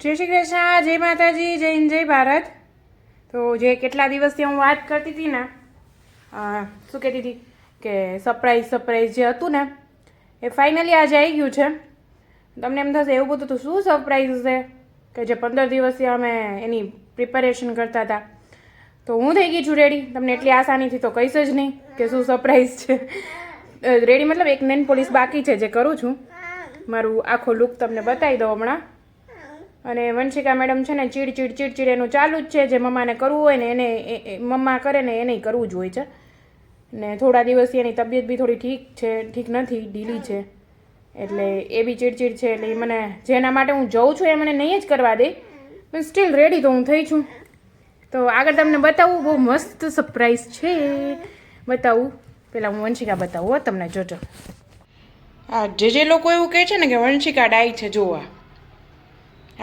જય શ્રી કૃષ્ણ, જય માતાજી, જય હિન્દ, જય ભારત. તો જે કેટલા દિવસથી હું વાત કરતી હતી ને, શું કહેતી હતી કે સરપ્રાઈઝ જે હતું ને એ ફાઇનલી આજે આવી ગયું છે. તમને એમ થશે એવું બધું તો શું સરપ્રાઈઝ છે કે જે 15 દિવસથી અમે એની પ્રિપેરેશન કરતા હતા. તો હું થઈ ગઈ છું રેડી. તમને એટલી આસાનીથી તો કહીશ જ નહીં કે શું સરપ્રાઈઝ છે. રેડી મતલબ એક નેન પોલિશ બાકી છે જે કરું છું. મારું આખો લુક તમને બતાવી દઉં હમણાં. અને વંશિકા મેડમ છે ને ચીડ એનું ચાલુ જ છે. જે મમ્માને કરવું હોય ને એને મમ્મા કરે ને એને કરવું જ હોય છે. ને થોડા દિવસથી એની તબિયત બી થોડી ઠીક નથી, ઢીલી છે. એટલે એ બી ચીડ છે. એટલે એ મને જેના માટે હું જઉં છું એ મને નહીં જ કરવા દે, પણ સ્ટીલ રેડી તો હું થઈ છું. તો આગળ તમને બતાવું, બહુ મસ્ત સરપ્રાઈઝ છે. બતાવું પહેલાં હું વંશિકા બતાવું હો તમને, જોજો. હા, જે લોકો એવું કહે છે ને કે વંશિકા ડાઈ છે, જોવા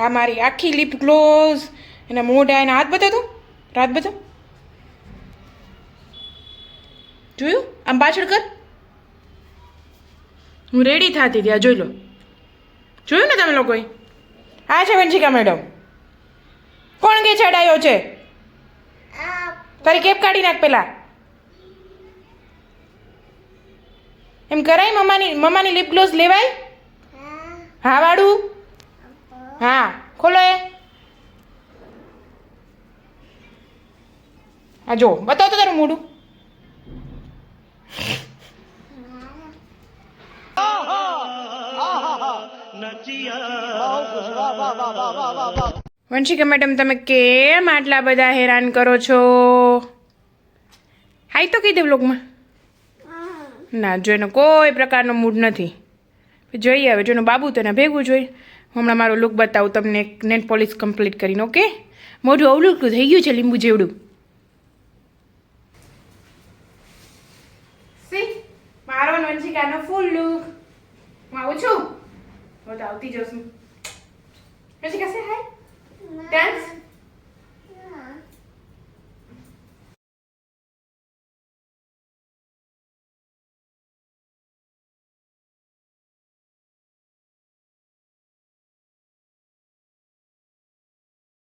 આ મારી આખી લિપ ગ્લોઝ, એના મોઢા, એના હાથ બતાવ તું, રાત બતાવ. જોયું? આમ પાછળ કર. હું રેડી થતી હતી, આ જોઈ લો. જોયું ને તમે લોકોએ? આ છે વંશિકા મેડમ. કોણ કે ચડાયો છે? તારી કેપ કાઢી નાખ પેલા. એમ કરાય? મમ્માની લિપ ગ્લોઝ લેવાય? હા વાળું. હા ખોલો એ. હા જો બતાવ તો તારું મોઢું. વંશિકા મેડમ, તમે કેમ આટલા બધા હેરાન કરો છો? હાઈ તો કહી દે બ્લોગમાં. ના, જો એનો કોઈ પ્રકારનો મૂડ નથી. જોઈએ હવે, જો એનો બાબુ તો એને ભેગું જોઈએ. હમણાં મારો લુક બતાવું તમને, એક નેટ પોલિશ કમ્પ્લીટ કરીને. ઓકે, મોઢું અવલું થઈ ગયું છે લીંબુ જેવડું. સી મારો વંશિકાનો ફૂલ લુક. હું આવું છું, હું તો આવતી જશું. વંશિકા સે હાય. ડાન્સ.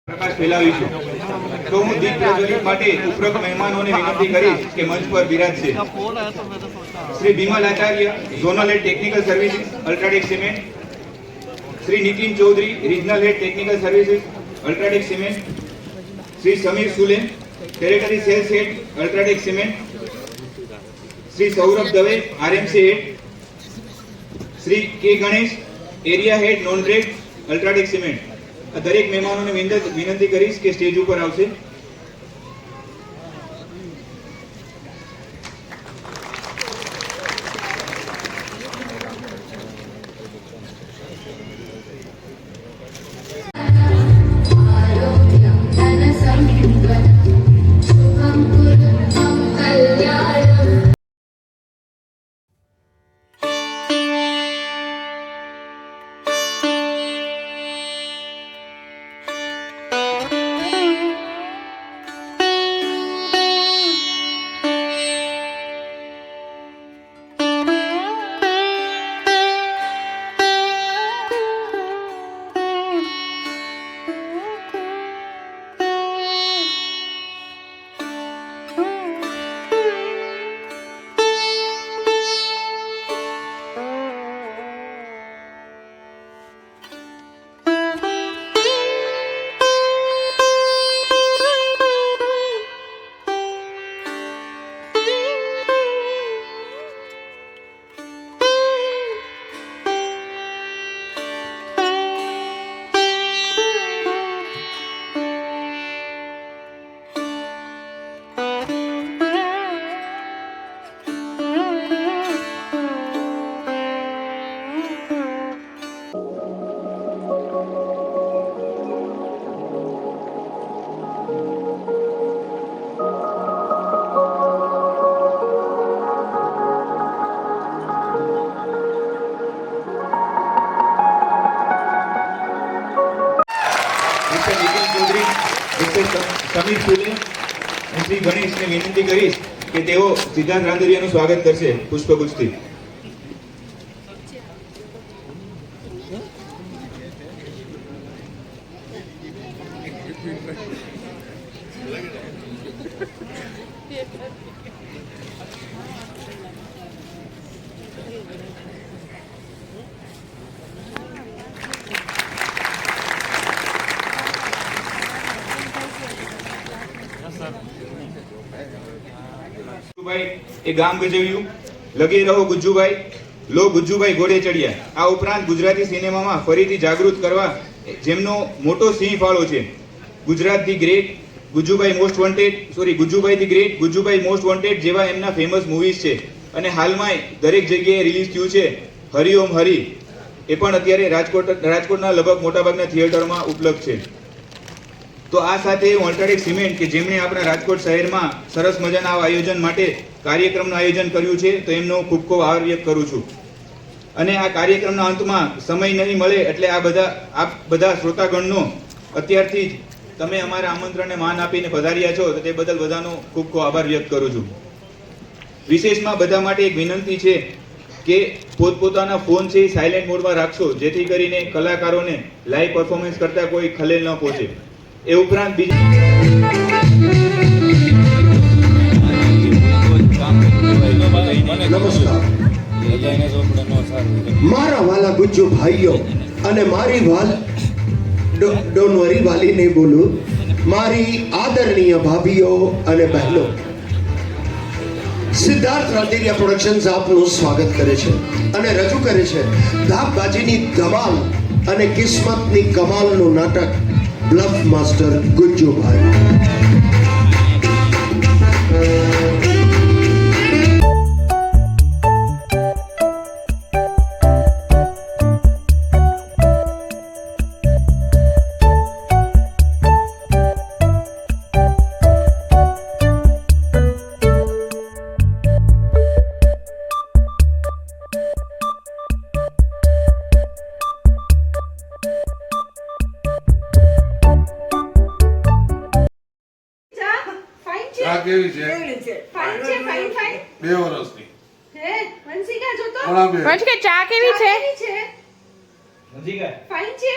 પ્રકાશ ફેલાવીશું. તો હું દીપ પ્રજ્વલિત માટે ઉપરોક્ત મહેમાનોને વિનંતી કરીશ કે મંચ પર બિરાજશે. Shri Bimal Acharya, zonal head technical services, UltraTech cement. Shri Nitin Chaudhary, regional head technical services, UltraTech cement. Shri Sameer Sulen, territory sales head, UltraTech cement. Shri Saurabh Dave, RMC head. Shri K Ganesh, area head non trade, UltraTech cement. દરેક મહેમાનોને વિનંતી કરીશ કે સ્ટેજ ઉપર આવશે. સમીર સુલે અને શ્રી ગણેશને વિનંતી કરીશ કે તેઓ સિદ્ધાર્થ રાંદરિયાનું સ્વાગત કરશે પુષ્પગુચ્છથી. એ ગામ ગજવ્યું, લગે રહો ગુજ્જુભાઈ, લો ગુજ્જુભાઈ ઘોડે ચડ્યા. આ ઉપરાંત ગુજરાતી સિનેમામાં ફરીથી જાગૃત કરવા જેમનો મોટો સિંહ ફાળો છે. Gujarat the great, Gujjubhai most wanted, Gujjubhai the great, Gujjubhai most wanted જેવા એમના ફેમસ મૂવીઝ છે. અને હાલમાં દરેક જગ્યાએ રિલીઝ થયું છે હરિ ઓમ હરિ. એ પણ અત્યારે રાજકોટના લગભગ મોટાભાગના થિયેટરમાં ઉપલબ્ધ છે. તો આ સાથે અલ્ટ્રાટેક સિમેન્ટ કે જેમણે આપણા રાજકોટ શહેરમાં સરસ મજાના આ આયોજન માટે કાર્યક્રમનું આયોજન કર્યું છે, તો એમનો ખૂબ ખૂબ આભાર વ્યક્ત કરું છું. અને આ કાર્યક્રમના અંતમાં સમય નહીં મળે એટલે આ બધા શ્રોતાગણનો અત્યારથી જ તમે અમારા આમંત્રણને માન આપીને પધાર્યા છો, તો તે બદલ બધાનો ખૂબ ખૂબ આભાર વ્યક્ત કરું છું. વિશેષમાં બધા માટે એક વિનંતી છે કે પોતપોતાના ફોન છે એ સાયલેન્ટ મોડમાં રાખશો, જેથી કરીને કલાકારોને લાઈવ પરફોર્મન્સ કરતા કોઈ ખલેલ ન પહોંચે. એ ઉપરાંત નમસ્કાર મારા વાલા ગુજ્જુ ભાઈઓ અને મારી ડોન્ટ વરી વાલી નહીં બોલું, મારી આદરણીય ભાભીઓ અને બહેનો, સિદ્ધાર્થ રાંદેરિયા પ્રોડક્શન્સ આપનું સ્વાગત કરે છે અને રજૂ કરે છે ધાકબાજીની ધમાલ અને કિસ્મતની કમાલનું નાટક બ્લફ માસ્ટર ગુજ્જુભાઈ. આ કેવી છે? ફાઇન છે, ફાઇન, ફાઇન. 2 વર્ષની. હે, વંશિકા જો તો. ઘણા બે. વંશિકા ચા કેવી છે? કેવી છે? ફાઇન છે.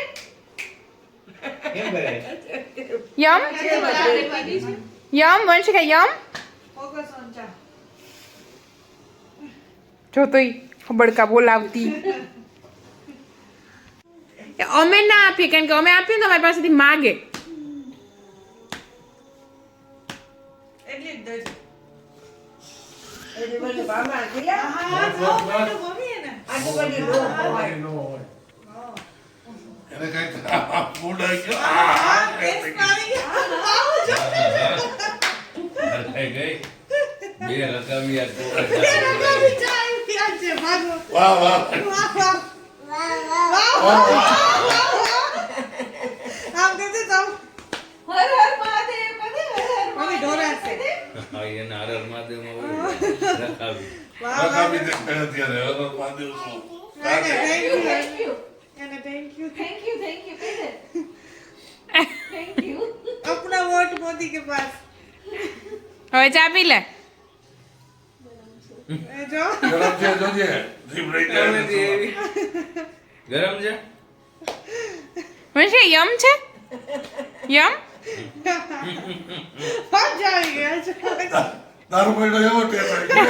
યમ યમ વંશિકા યમ. જો તો ખબડકા બોલાવતી. અમે ના આપીએ, કારણ કે અમે આપીએ ને તો અમારી પાસેથી માગે. એને કઈ મૂડ આવી ગયો. વાહ વાહ હર હર મહાદેવ કદે હર હર મહાદેવ. રકાબી તે પહેલા ત્યારે હવે મહાદેવ શું Thank you. Thank you. Thank you. કહી દે. Thank you. अपना वोट मोदी के पास હવે ચા પી લે. जो ગરમ છે જોજે જીભ રહી જાય ગરમ છે વંશિકા યમ છે યમ. फट जाएंगे દારૂ પડ્યો એવો ટેસ્ટ આવી ગયો.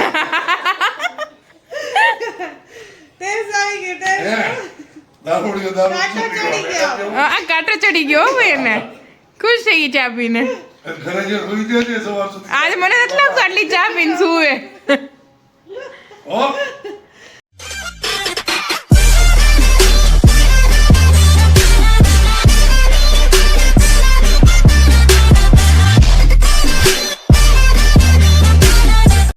टेस्ट आएंगे टेस्ट હે દારૂ પડ્યો દારૂ કાંટો શું ચડી પીવાનો? ગયો. આ કાંટો ચડી ગયો હો એને. ખુશ થઈ ગઈ ચા પીને. ઘરે જે સુઈ જાય છે સવાર સુધી આજે મને નથી લાગતું આટલી ચા પીને સુવે. ઓ